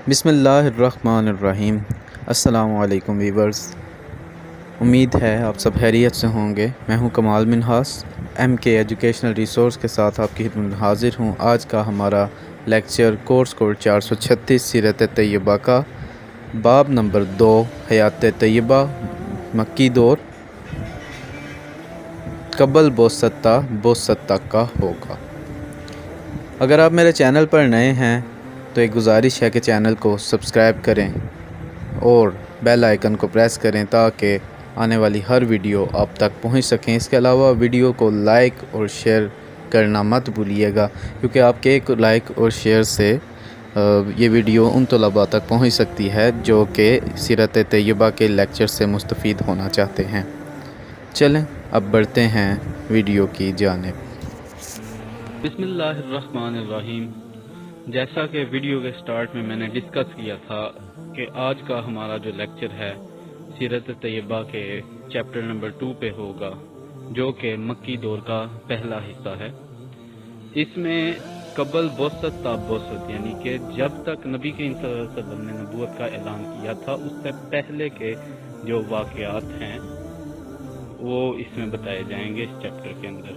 بسم اللہ الرحمن الرحیم۔ السلام علیکم ویورز، امید ہے آپ سب خیریت سے ہوں گے۔ میں ہوں کمال منہاس، ایم کے ایجوکیشنل ریسورس کے ساتھ آپ کی خدمت میں حاضر ہوں۔ آج کا ہمارا لیکچر کورس کوڈ 436 سیرت طیبہ کا باب نمبر 2 حیات طیبہ مکی دور قبل بعثت تک کا ہوگا۔ اگر آپ میرے چینل پر نئے ہیں تو ایک گزارش ہے کہ چینل کو سبسکرائب کریں اور بیل آئیکن کو پریس کریں تاکہ آنے والی ہر ویڈیو آپ تک پہنچ سکیں۔ اس کے علاوہ ویڈیو کو لائک اور شیئر کرنا مت بھولیے گا، کیونکہ آپ کے ایک لائک اور شیئر سے یہ ویڈیو ان طلباء تک پہنچ سکتی ہے جو کہ سیرت طیبہ کے لیکچر سے مستفید ہونا چاہتے ہیں۔ چلیں اب بڑھتے ہیں ویڈیو کی جانب۔ بسم اللہ الرحمن الرحیم۔ جیسا کہ ویڈیو کے سٹارٹ میں نے ڈسکس کیا تھا کہ آج کا ہمارا جو لیکچر ہے سیرت طیبہ کے چیپٹر نمبر 2 پہ ہوگا، جو کہ مکی دور کا پہلا حصہ ہے۔ اس میں قبل بعثت تا بعثت، یعنی کہ جب تک نبی کریم صلی اللہ علیہ وسلم نے نبوت کا اعلان کیا تھا اس سے پہلے کے جو واقعات ہیں وہ اس میں بتائے جائیں گے اس چیپٹر کے اندر۔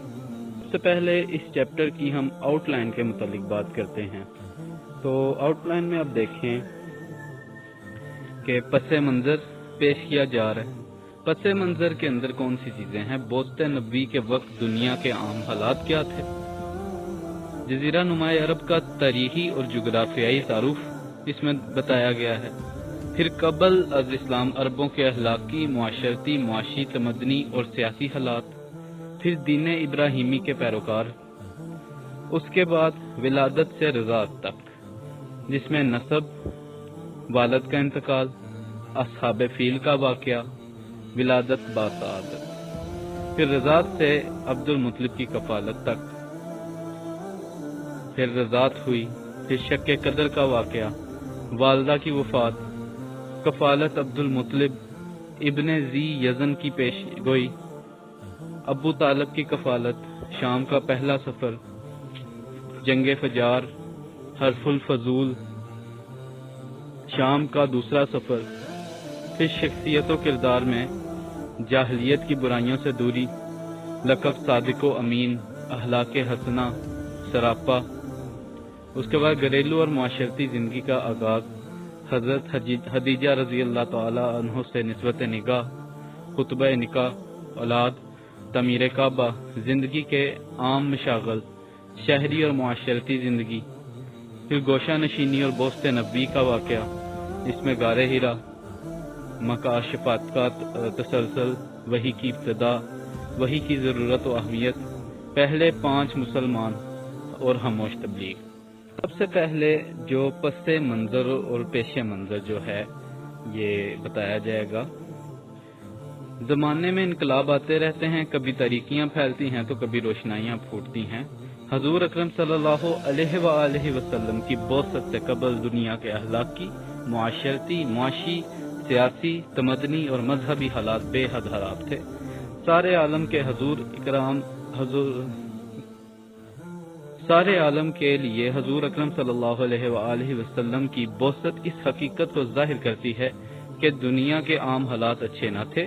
سب سے پہلے اس چیپٹر کی ہم آؤٹ لائن کے متعلق بات کرتے ہیں۔ تو آؤٹ لائن میں اب دیکھیں کہ پس منظر پیش کیا جا رہا ہے۔ پس منظر کے اندر کون سی چیزیں ہیں؟ بعثت نبی کے وقت دنیا کے عام حالات کیا تھے، جزیرہ نما عرب کا تاریخی اور جغرافیائی تعارف اس میں بتایا گیا ہے۔ پھر قبل از اسلام عربوں کے اخلاقی، معاشرتی، معاشی، تمدنی اور سیاسی حالات، پھر دین ابراہیمی کے پیروکار، اس کے بعد ولادت سے رضاعت تک، جس میں نسب، والد کا انتقال، اصحاب فیل کا واقعہ، ولادت باسعادت، پھر رضاعت سے عبد المطلب کی کفالت تک، پھر رضاعت ہوئی، پھر شک قدر کا واقعہ، والدہ کی وفات، کفالت عبد المطلب، ابن ذی یزن کی پیش گوئی، ابو طالب کی کفالت، شام کا پہلا سفر، جنگ فجار، حرف الفضول، شام کا دوسرا سفر، پھر شخصیت و کردار میں جاہلیت کی برائیوں سے دوری، لقب صادق و امین، اخلاق حسنہ، سراپا، اس کے بعد گھریلو اور معاشرتی زندگی کا آغاز، حضرت خدیجہ رضی اللہ تعالی عنہ سے نسبت نگاہ، خطبہ نکاح، اولاد، تعمیر کعبہ، زندگی کے عام مشاغل، شہری اور معاشرتی زندگی، پھر گوشہ نشینی اور بعثت نبی کا واقعہ، اس میں غار ہرا، مکاشفات کا تسلسل، وحی کی ابتدا، وحی کی ضرورت و اہمیت، پہلے 5 مسلمان اور خاموش تبلیغ۔ سب سے پہلے جو پس منظر اور پیش منظر جو ہے یہ بتایا جائے گا۔ زمانے میں انقلاب آتے رہتے ہیں، کبھی تاریکیاں پھیلتی ہیں تو کبھی روشنائیاں پھوٹتی ہیں۔ حضور اکرم صلی اللہ علیہ وآلہ وسلم کی بعثت سے قبل دنیا کے اخلاقی، معاشرتی، معاشی، سیاسی، تمدنی اور مذہبی حالات بے حد خراب تھے۔ سارے عالم کے لیے حضور اکرم صلی اللہ علیہ وآلہ وسلم کی بعثت اس حقیقت کو ظاہر کرتی ہے کہ دنیا کے عام حالات اچھے نہ تھے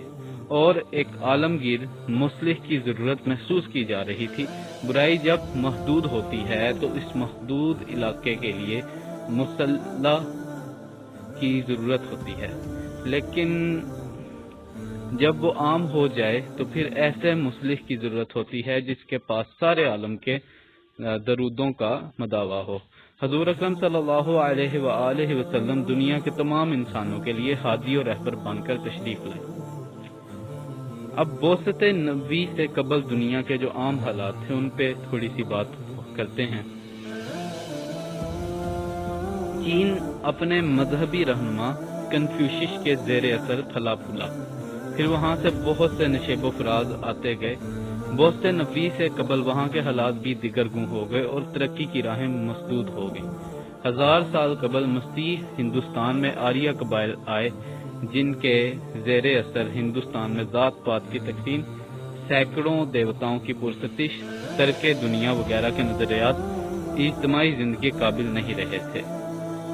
اور ایک عالمگیر مصلح کی ضرورت محسوس کی جا رہی تھی۔ برائی جب محدود ہوتی ہے تو اس محدود علاقے کے لیے مصلح کی ضرورت ہوتی ہے، لیکن جب وہ عام ہو جائے تو پھر ایسے مصلح کی ضرورت ہوتی ہے جس کے پاس سارے عالم کے درودوں کا مداوا ہو۔ حضور اکرم صلی اللہ علیہ وآلہ وسلم دنیا کے تمام انسانوں کے لیے ہادی اور رہبر بن کر تشریف لائے۔ اب بعثت نبی سے قبل دنیا کے جو عام حالات تھے ان پہ تھوڑی سی بات کرتے ہیں۔ چین اپنے مذہبی رہنما کنفیوشس کے زیر اثر پھلا پھولا، پھر وہاں سے بہت سے نشیب و فراز آتے گئے۔ بعثت نبی سے قبل وہاں کے حالات بھی دیگر گوں ہو گئے اور ترقی کی راہیں مسدود ہو گئیں۔ 1000 سال قبل مسیح ہندوستان میں آریہ قبائل آئے جن کے زیر اثر ہندوستان میں ذات پات کی تقسیم، سینکڑوں دیوتاؤں کی پرستش، ترک دنیا وغیرہ کے نظریات اجتماعی زندگی قابل نہیں رہے تھے۔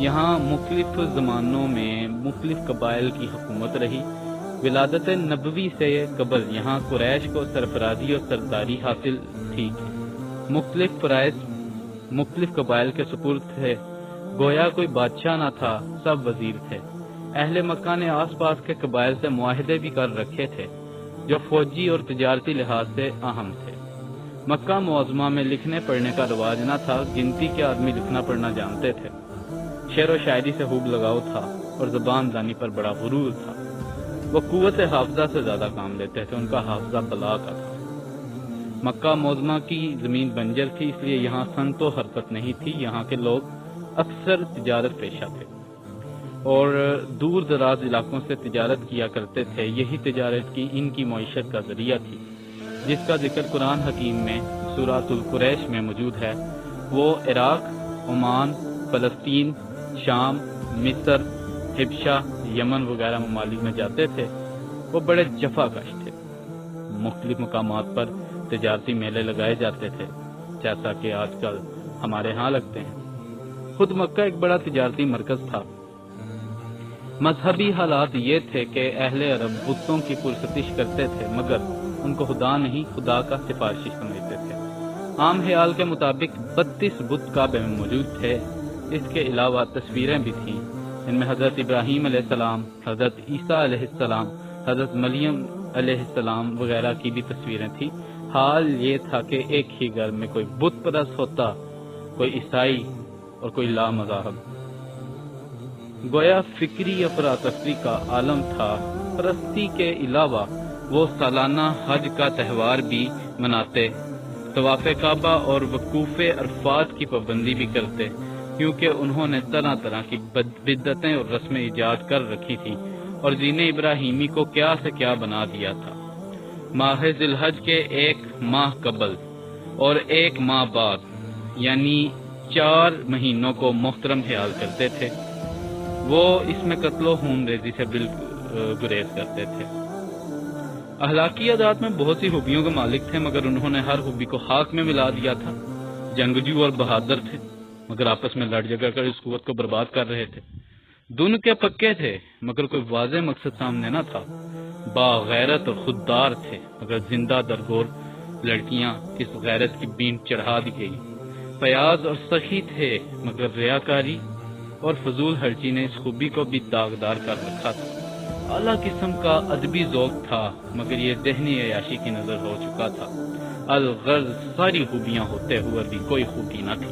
یہاں مختلف زمانوں میں مختلف قبائل کی حکومت رہی۔ ولادت نبوی سے قبل یہاں قریش کو سرفرازی اور سرداری حاصل تھی۔ مختلف فرائض مختلف قبائل کے سپرد تھے، گویا کوئی بادشاہ نہ تھا، سب وزیر تھے۔ اہل مکہ نے آس پاس کے قبائل سے معاہدے بھی کر رکھے تھے جو فوجی اور تجارتی لحاظ سے اہم تھے۔ مکہ معظمہ میں لکھنے پڑھنے کا رواج نہ تھا، گنتی کے آدمی لکھنا پڑھنا جانتے تھے۔ شعر و شاعری سے خوب لگاؤ تھا اور زبان دانی پر بڑا غرور تھا۔ وہ قوت حافظہ سے زیادہ کام لیتے تھے، ان کا حافظہ بلا کا تھا۔ مکہ معظمہ کی زمین بنجر تھی، اس لیے یہاں صنعت و حرکت نہیں تھی۔ یہاں کے لوگ اکثر تجارت پیشہ تھے اور دور دراز علاقوں سے تجارت کیا کرتے تھے۔ یہی تجارت کی ان کی معیشت کا ذریعہ تھی، جس کا ذکر قرآن حکیم میں سورۃ القریش میں موجود ہے۔ وہ عراق، عمان، فلسطین، شام، مصر، حبشہ، یمن وغیرہ ممالک میں جاتے تھے۔ وہ بڑے جفا کش تھے۔ مختلف مقامات پر تجارتی میلے لگائے جاتے تھے، جیسا کہ آج کل ہمارے ہاں لگتے ہیں۔ خود مکہ ایک بڑا تجارتی مرکز تھا۔ مذہبی حالات یہ تھے کہ اہل عرب بتوں کی پرستش کرتے تھے، مگر ان کو خدا نہیں، خدا کا سفارشی سمجھتے تھے۔ عام خیال کے مطابق 32 بت کعبے میں موجود تھے۔ اس کے علاوہ تصویریں بھی تھیں، ان میں حضرت ابراہیم علیہ السلام، حضرت عیسیٰ علیہ السلام، حضرت مریم علیہ السلام وغیرہ کی بھی تصویریں تھیں۔ حال یہ تھا کہ ایک ہی گھر میں کوئی بت پرست ہوتا، کوئی عیسائی اور کوئی لا مذہب۔ گویا فکری افراتفری کا عالم تھا۔ پرستی کے علاوہ وہ سالانہ حج کا تہوار بھی مناتے، طواف کعبہ اور وقوف عرفات کی پابندی بھی کرتے، کیونکہ انہوں نے طرح طرح کی بدعتیں اور رسمیں ایجاد کر رکھی تھی اور دین ابراہیمی کو کیا سے کیا بنا دیا تھا۔ ماہ ذی الحج کے 1 ماہ قبل اور 1 ماہ بعد، یعنی 4 مہینوں کو محترم خیال کرتے تھے۔ وہ اس میں قتل و خون ریزی سے بالکل گریز کرتے تھے۔ اخلاقی عادات میں بہت سی خوبیوں کے مالک تھے، مگر انہوں نے ہر خوبی کو خاک میں ملا دیا تھا۔ جنگجو اور بہادر تھے، مگر آپس میں لڑ جھگڑ کر اس قوت کو برباد کر رہے تھے۔ دن کے پکے تھے، مگر کوئی واضح مقصد سامنے نہ تھا۔ باغیرت اور خوددار تھے، مگر زندہ درگور لڑکیاں اس غیرت کی بینٹ چڑھا دی گئی۔ فیاض اور سخی تھے، مگر ریاکاری اور فضول خرچی نے اس خوبی کو بھی داغدار کر رکھا تھا۔ اعلیٰ قسم کا ادبی ذوق تھا، مگر یہ ذہنی عیاشی کی نظر ہو چکا تھا۔ الغرض ساری خوبیاں ہوتے ہوئے بھی کوئی خوبی نہ تھی۔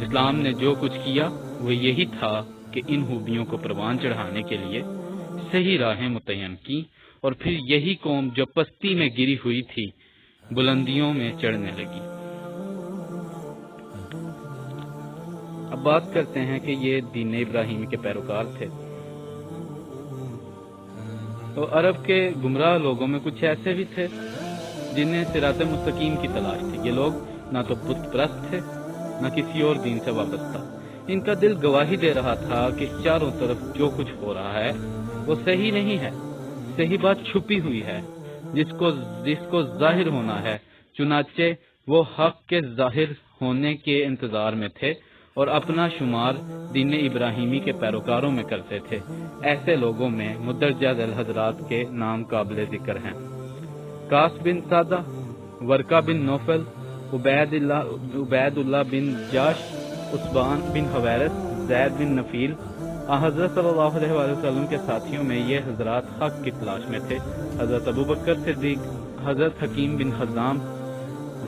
اسلام نے جو کچھ کیا وہ یہی تھا کہ ان خوبیوں کو پروان چڑھانے کے لیے صحیح راہیں متعین کی، اور پھر یہی قوم جو پستی میں گری ہوئی تھی بلندیوں میں چڑھنے لگی۔ اب بات کرتے ہیں کہ یہ دین ابراہیمی کے پیروکار تھے۔ تو عرب کے گمراہ لوگوں میں کچھ ایسے بھی تھے جنہیں صراط مستقیم کی تلاش تھی۔ یہ لوگ نہ تو بت پرست تھے، نہ کسی اور دین سے وابستہ۔ ان کا دل گواہی دے رہا تھا کہ چاروں طرف جو کچھ ہو رہا ہے وہ صحیح نہیں ہے، صحیح بات چھپی ہوئی ہے جس کو ظاہر ہونا ہے۔ چنانچہ وہ حق کے ظاہر ہونے کے انتظار میں تھے اور اپنا شمار دین ابراہیمی کے پیروکاروں میں کرتے تھے۔ ایسے لوگوں میں مدرجہ ذیل حضرات کے نام قابل ذکر ہیں: قاس بن سعدہ، ورقہ بن نوفل، عبید اللہ بن جاش، عثمان بن حویرث، زید بن نفیل۔ حضرت صلی اللہ علیہ وآلہ وسلم کے ساتھیوں میں یہ حضرات حق کی تلاش میں تھے: حضرت ابوبکر صدیق، حضرت حکیم بن حزام،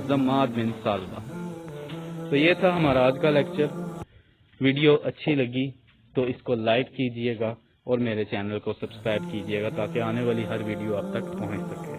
زماد بن سالبہ۔ تو یہ تھا ہمارا آج کا لیکچر۔ ویڈیو اچھی لگی تو اس کو لائک کیجئے گا اور میرے چینل کو سبسکرائب کیجئے گا تاکہ آنے والی ہر ویڈیو آپ تک پہنچ سکے۔